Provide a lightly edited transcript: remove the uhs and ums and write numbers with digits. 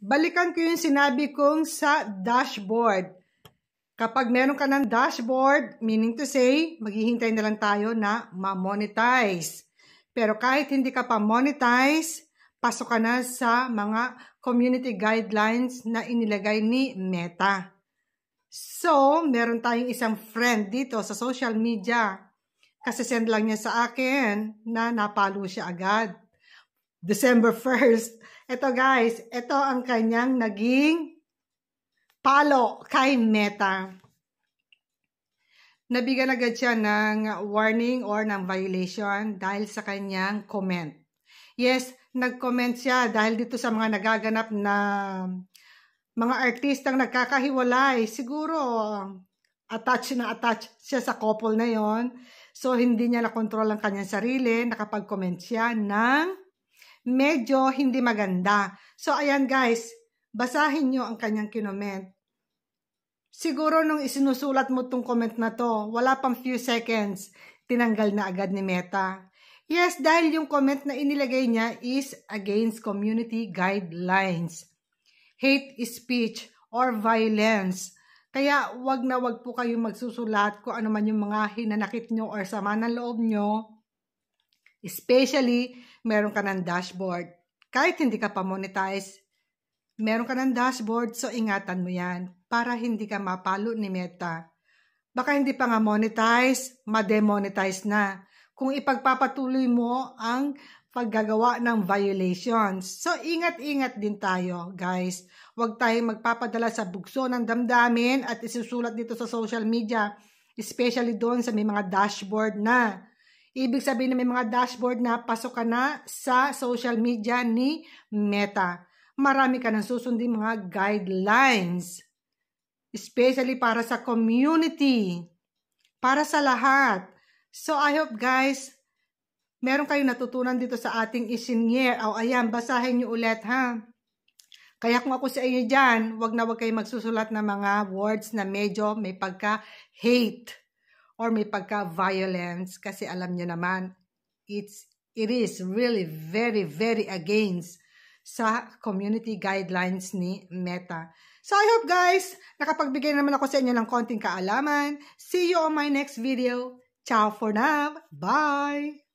balikan ko yung sinabi kong sa dashboard. Kapag meron ka ng dashboard, meaning to say, maghihintay na lang tayo na ma-monetize. Pero kahit hindi ka pa monetize, pasok ka na sa mga community guidelines na inilagay ni Meta. So, meron tayong isang friend dito sa social media. Kasi send lang niya sa akin na napalo siya agad. December 1st. Ito guys, ito ang kanyang naging palo kay Meta. Nabigyan agad siya ng warning or ng violation dahil sa kanyang comment. Yes, nag-comment siya dahil dito sa mga nagaganap na mga artistang nagkakahiwalay. Siguro, attached siya sa couple na yon. So, hindi niya na-control ang kanyang sarili. Nakapag-comment siya ng medyo hindi maganda. So, ayan guys, basahin nyo ang kanyang kinoment. Siguro nung isinusulat mo tong comment na to, wala pang few seconds, tinanggal na agad ni Meta. Yes, dahil yung comment na inilagay niya is against community guidelines. Hate speech or violence. Kaya wag na wag po kayong magsusulat kung ano man yung mga hinanakit nyo or sama ng loob nyo. Especially, meron ka ng dashboard. Kahit hindi ka pa monetize, meron ka ng dashboard, so ingatan mo yan para hindi ka mapalo ni Meta. Baka hindi pa nga monetize, ma-demonetize na kung ipagpapatuloy mo ang paggagawa ng violations. So, ingat-ingat din tayo, guys. Huwag tayong magpapadala sa bugso ng damdamin at isusulat dito sa social media, especially doon sa may mga dashboard na. Ibig sabihin na may mga dashboard na pasok ka na sa social media ni Meta. Marami ka nang susundin mga guidelines. Especially para sa community. Para sa lahat. So, I hope guys, meron kayong natutunan dito sa ating isinyer. O, ayan, basahin nyo ulit ha. Kaya kung ako sa inyo dyan, wag na wag kayong magsusulat ng mga words na medyo may pagka-hate or may pagka-violence. Kasi alam nyo naman, it is really very, very against sa community guidelines ni Meta. So I hope guys, nakapagbigay naman ako sa inyo ng konting kaalaman. See you on my next video. Ciao for now. Bye!